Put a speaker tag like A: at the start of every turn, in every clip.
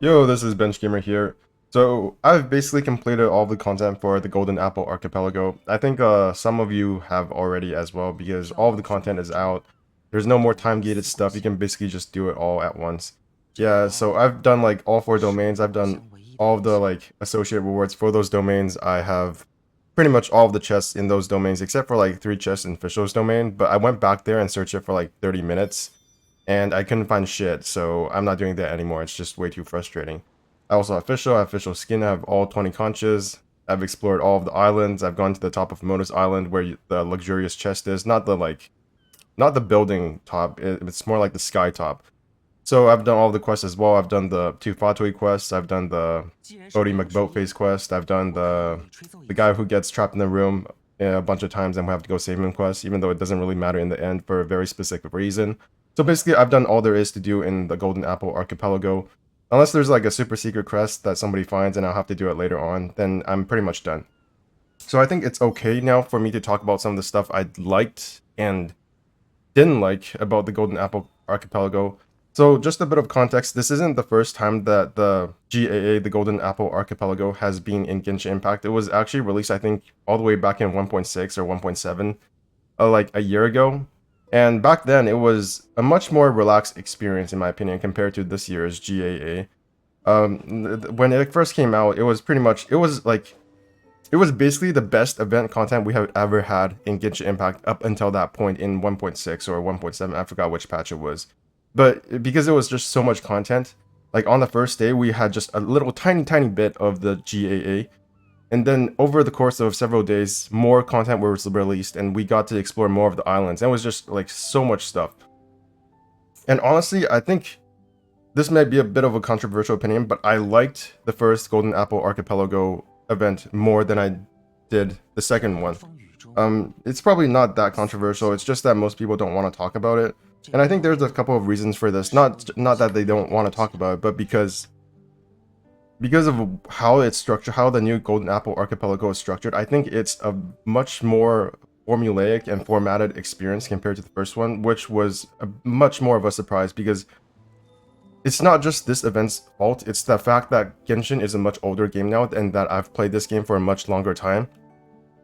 A: Yo, this is Bench Gamer here. So I've basically completed all the content for the Golden Apple Archipelago. I think some of you have already as well because all of the content is out. There's no more time gated stuff. You can basically just do it all at once. Yeah, so I've done like all four domains. I've done all of the like associate rewards for those domains. I have pretty much all of the chests in those domains except for like 3 chests in Fishel's domain, but I went back there and searched it for like 30 minutes and I couldn't find shit, so I'm not doing that anymore. It's just way too frustrating. I also have Fischl, I have Fischl Skin, I have all 20 conches. I've explored all of the islands. I've gone to the top of Mona's Island where the luxurious chest is. Not the building top, it's more like the sky top. So I've done all the quests as well. I've done the 2 Fatui quests, I've done the Bodie McBoatface quest, I've done the guy who gets trapped in the room a bunch of times and we have to go save him quest, even though it doesn't really matter in the end for a very specific reason. So basically, I've done all there is to do in the Golden Apple Archipelago. Unless there's like a super secret quest that somebody finds and I'll have to do it later on, then I'm pretty much done. So I think it's okay now for me to talk about some of the stuff I liked and didn't like about the Golden Apple Archipelago. So just a bit of context, this isn't the first time that the GAA, the Golden Apple Archipelago, has been in Genshin Impact. It was actually released, I think, all the way back in 1.6 or 1.7, like a year ago. And back then, it was a much more relaxed experience, in my opinion, compared to this year's GAA. When it first came out, it was pretty much, it was basically the best event content we have ever had in Genshin Impact up until that point in 1.6 or 1.7. I forgot which patch it was. But because it was just so much content, like on the first day, we had just a little tiny bit of the GAA. And then over the course of several days, more content was released and we got to explore more of the islands. And it was just like so much stuff. And honestly, I think this might be a bit of a controversial opinion, but I liked the first Golden Apple Archipelago event more than I did the second one. It's probably not that controversial. It's just that most people don't want to talk about it. And I think there's a couple of reasons for this. Not that they don't want to talk about it, but because of how it's structured, how the new Golden Apple Archipelago is structured, I think it's a much more formulaic and formatted experience compared to the first one, which was much more of a surprise because it's not just this event's fault, it's the fact that Genshin is a much older game now and that I've played this game for a much longer time.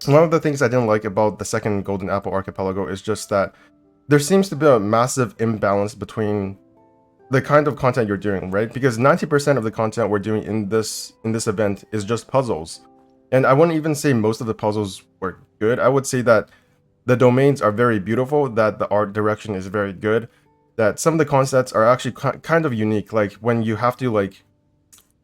A: One of the things I didn't like about the second Golden Apple Archipelago is just that there seems to be a massive imbalance between the kind of content you're doing, right? Because 90% of the content we're doing in this event is just puzzles. And I wouldn't even say most of the puzzles were good. I would say that the domains are very beautiful, that the art direction is very good, that some of the concepts are actually kind of unique, like when you have to like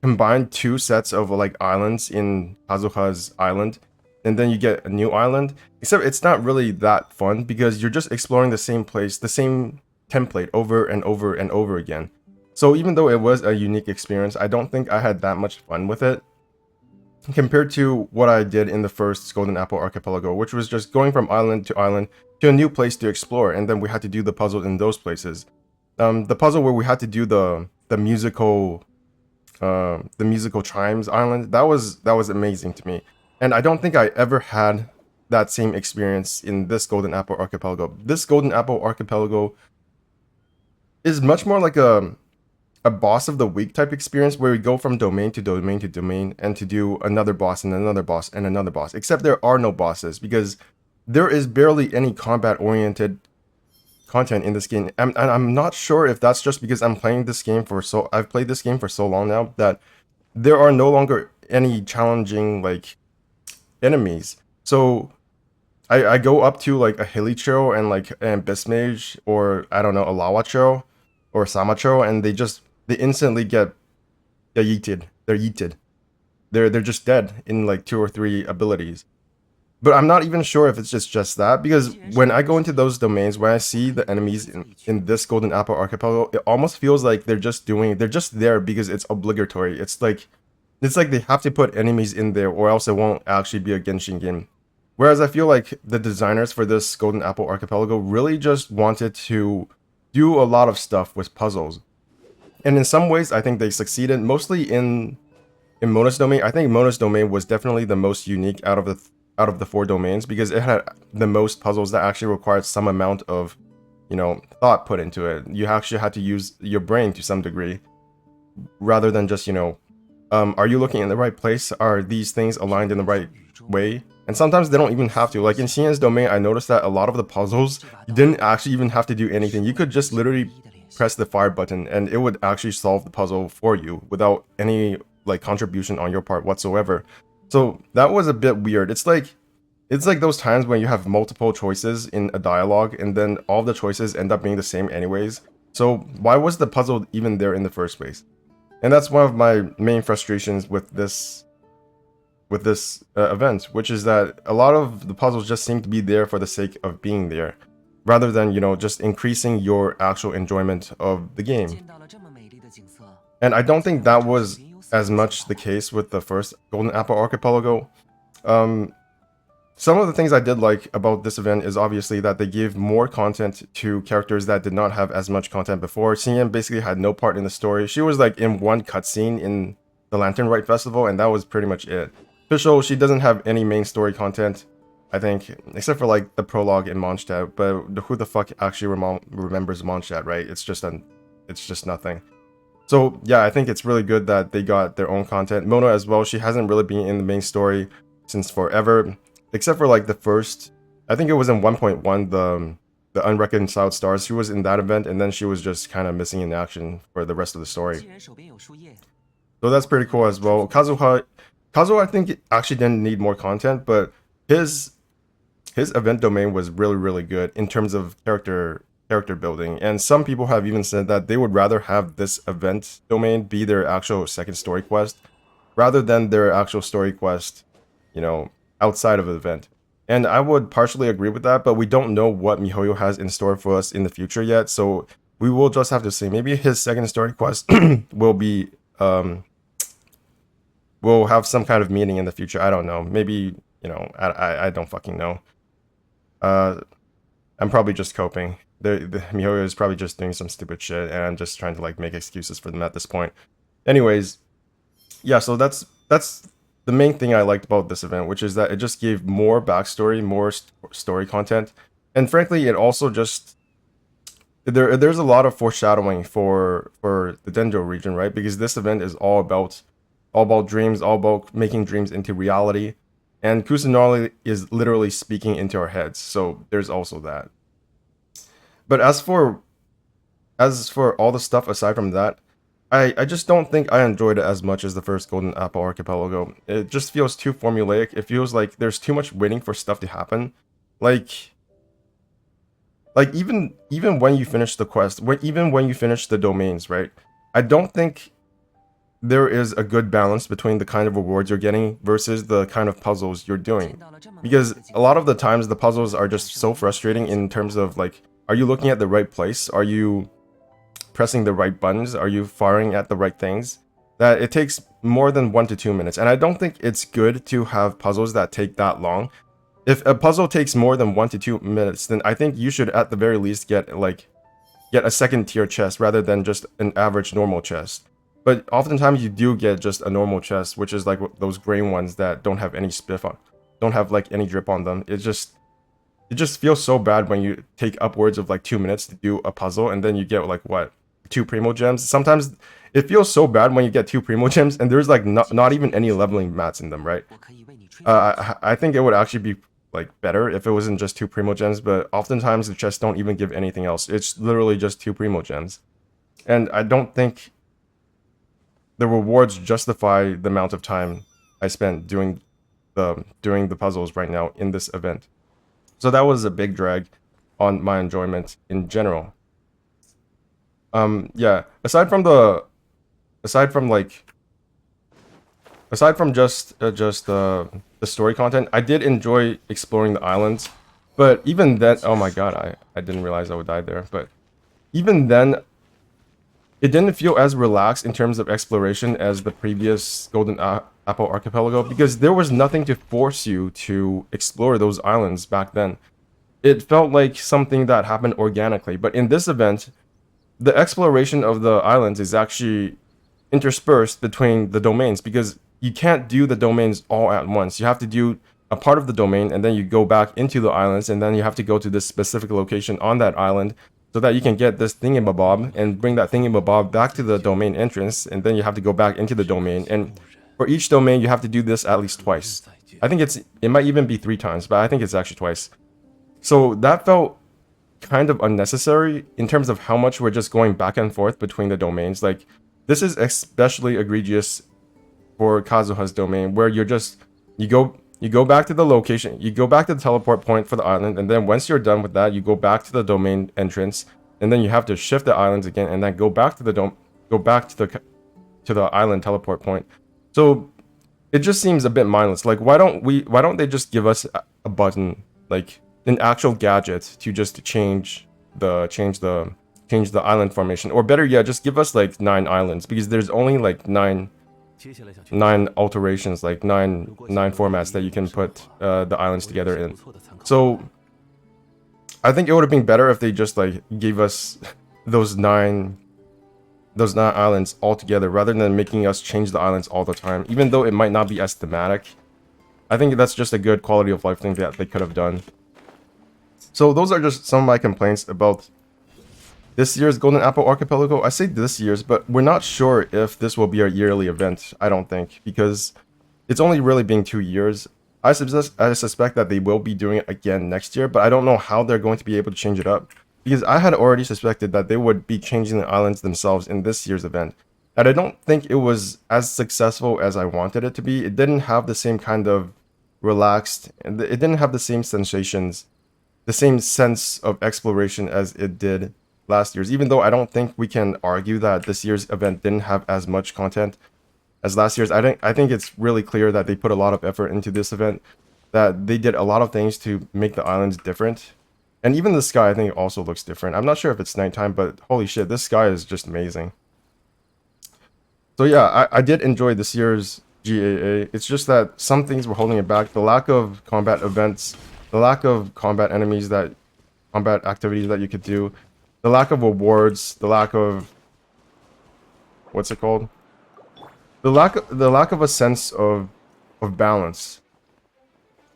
A: combine 2 sets of like islands in Kazuha's island, and then you get a new island. Except it's not really that fun because you're just exploring the same place, the same template over and over and over again. So even though it was a unique experience, I don't think I had that much fun with it compared to what I did in the first Golden Apple Archipelago, which was just going from island to a new place to explore, and then we had to do the puzzle in those places. The puzzle where we had to do the musical chimes island, that was amazing to me. And I don't think I ever had that same experience in this Golden Apple Archipelago. This Golden Apple Archipelago is much more like a boss of the week type experience where we go from domain to domain to domain and to do another boss and another boss and another boss. Except there are no bosses because there is barely any combat oriented content in this game. And I'm not sure if that's just because I've played this game for so long now that there are no longer any challenging like enemies. So I go up to like a Hilicho and like an Bismage or I don't know, a Lawacho or Samacho, and they instantly get yeeted. They're yeeted. They're just dead in like 2 or 3 abilities. But I'm not even sure if it's just that, because when I go into those domains, when I see the enemies in this Golden Apple Archipelago, it almost feels like they're just there because it's obligatory. It's like they have to put enemies in there or else it won't actually be a Genshin game. Whereas I feel like the designers for this Golden Apple Archipelago really just wanted to do a lot of stuff with puzzles. And in some ways, I think they succeeded, mostly in Mona's domain. I think Mona's domain was definitely the most unique out of the 4 domains because it had the most puzzles that actually required some amount of, thought put into it. You actually had to use your brain to some degree. rather than just, are you looking in the right place? Are these things aligned in the right way? And sometimes they don't even have to. Like in Xian's domain, I noticed that a lot of the puzzles, you didn't actually even have to do anything. You could just literally press the fire button and it would actually solve the puzzle for you without any like contribution on your part whatsoever. So that was a bit weird. It's like those times when you have multiple choices in a dialogue and then all the choices end up being the same anyways. So why was the puzzle even there in the first place? And that's one of my main frustrations with this event, which is that a lot of the puzzles just seem to be there for the sake of being there, rather than, just increasing your actual enjoyment of the game. And I don't think that was as much the case with the first Golden Apple Archipelago. Some of the things I did like about this event is obviously that they gave more content to characters that did not have as much content before. CM basically had no part in the story. She was like in one cutscene in the Lantern Rite Festival, and that was pretty much it. Fischl, she doesn't have any main story content, I think, except for like the prologue in Mondstadt, but who the fuck actually remembers Mondstadt, right? It's just nothing. So yeah, I think it's really good that they got their own content. Mona as well, she hasn't really been in the main story since forever. Except for like the first, I think it was in 1.1, the Unreconciled Stars. She was in that event, and then she was just kind of missing in action for the rest of the story. So that's pretty cool as well. Kazuha, I think actually didn't need more content, but his event domain was really, really good in terms of character building. And some people have even said that they would rather have this event domain be their actual second story quest, rather than their actual story quest, outside of the event. And I would partially agree with that, but we don't know what MiHoYo has in store for us in the future yet, so we will just have to see. Maybe his second story quest will be will have some kind of meaning in the future. I don't know. Maybe, I don't fucking know. I'm probably just coping. The MiHoYo is probably just doing some stupid shit, and I'm just trying to like make excuses for them at this point. Anyways, yeah, so that's the main thing I liked about this event, which is that it just gave more backstory, more story content, and frankly, it also just there's a lot of foreshadowing for the Dendro region, right? Because this event is all about dreams, all about making dreams into reality, and Kusanali is literally speaking into our heads. So there's also that. But as for all the stuff aside from that, I just don't think I enjoyed it as much as the first Golden Apple Archipelago. It just feels too formulaic. It feels like there's too much waiting for stuff to happen. Like even when you finish the quest, even when you finish the domains, right? I don't think there is a good balance between the kind of rewards you're getting versus the kind of puzzles you're doing. Because a lot of the times the puzzles are just so frustrating in terms of like, are you looking at the right place? Are you pressing the right buttons? Are you firing at the right things? That it takes more than 1 to 2 minutes. And I don't think it's good to have puzzles that take that long. If a puzzle takes more than 1 to 2 minutes, then I think you should at the very least get a second tier chest rather than just an average normal chest. But oftentimes you do get just a normal chest, which is like those gray ones that don't have any spiff on, don't have like any drip on them. It just feels so bad when you take upwards of like 2 minutes to do a puzzle and then you get like what, 2 primo gems. Sometimes it feels so bad when you get 2 primo gems and there's like not even any leveling mats in them, right? I think it would actually be like better if it wasn't just 2 primo gems, but oftentimes the chests don't even give anything else. It's literally just 2 primo gems, and I don't think the rewards justify the amount of time I spent doing the puzzles right now in this event. So that was a big drag on my enjoyment in general. Yeah, aside from just the story content, I did enjoy exploring the islands. But even then, oh my god, I didn't realize I would die there. But even then, it didn't feel as relaxed in terms of exploration as the previous Golden Apple Archipelago, because there was nothing to force you to explore those islands back then. It felt like something that happened organically. But in this event, the exploration of the islands is actually interspersed between the domains, because you can't do the domains all at once. You have to do a part of the domain, and then you go back into the islands, and then you have to go to this specific location on that island, so that you can get this thingamabob and bring that thingamabob back to the domain entrance, and then you have to go back into the domain. And for each domain, you have to do this at least twice. I think it might even be 3 times, but I think it's actually twice. So that felt kind of unnecessary in terms of how much we're just going back and forth between the domains. Like, this is especially egregious for Kazuha's domain, where you go back to the location, you go back to the teleport point for the island, and then once you're done with that, you go back to the domain entrance, and then you have to shift the islands again, and then go back to the island teleport point. So it just seems a bit mindless. Like, why don't they just give us a button, like an actual gadget, to just change the island formation, or better yet, just give us like 9 islands, because there's only like 9 alterations, like nine formats that you can put the islands together in. So I think it would have been better if they just like gave us those nine islands all together, rather than making us change the islands all the time, even though it might not be as thematic. I think that's just a good quality of life thing that they could have done. So those are just some of my complaints about this year's Golden Apple Archipelago. I say this year's, but we're not sure if this will be a yearly event, I don't think, because it's only really been 2 years. I suspect that they will be doing it again next year, but I don't know how they're going to be able to change it up, because I had already suspected that they would be changing the islands themselves in this year's event. And I don't think it was as successful as I wanted it to be. It didn't have the same kind of relaxed, and it didn't have the same sensations, the same sense of exploration as it did last year's, even though I don't think we can argue that this year's event didn't have as much content as last year's. I think it's really clear that they put a lot of effort into this event, that they did a lot of things to make the islands different. And even the sky, I think, also looks different. I'm not sure if it's nighttime, but holy shit, this sky is just amazing. So yeah, I did enjoy this year's GAA. It's just that some things were holding it back. The lack of combat events, the lack of combat activities that you could do, the lack of awards, the lack of, what's it called? The lack of a sense of balance.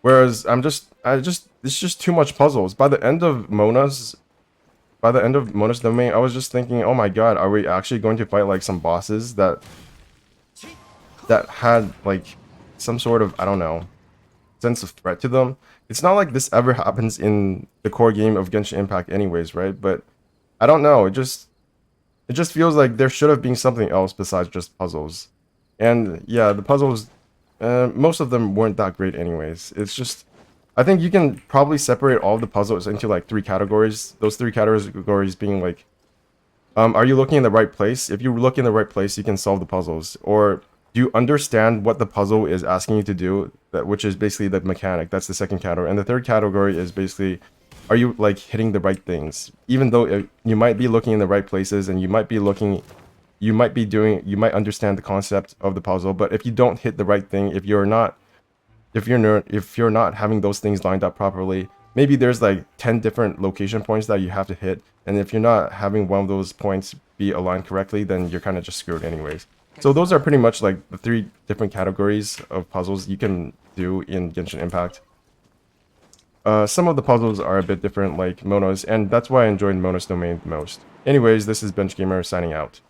A: Whereas it's just too much puzzles. By the end of Mona's domain, I was just thinking, oh my god, are we actually going to fight like some bosses that had like some sort of, I don't know, sense of threat to them? It's not like this ever happens in the core game of Genshin Impact anyways, right? But I don't know, it just feels like there should have been something else besides just puzzles. And yeah, the puzzles, most of them weren't that great anyways. It's just, I think you can probably separate all the puzzles into like 3 categories. Those 3 categories being like, are you looking in the right place? If you look in the right place, you can solve the puzzles. Or do you understand what the puzzle is asking you to do, which is basically the mechanic. That's the second category. And the third category is basically, are you like hitting the right things? Even though you might be looking in the right places, and you might understand the concept of the puzzle, but if you don't hit the right thing, if you're not having those things lined up properly, maybe there's like 10 different location points that you have to hit, and if you're not having one of those points be aligned correctly, then you're kind of just screwed anyways. So those are pretty much like the 3 different categories of puzzles you can do in Genshin Impact. Some of the puzzles are a bit different, like Mona's, and that's why I enjoyed Mona's domain the most. Anyways, this is BenchGamer signing out.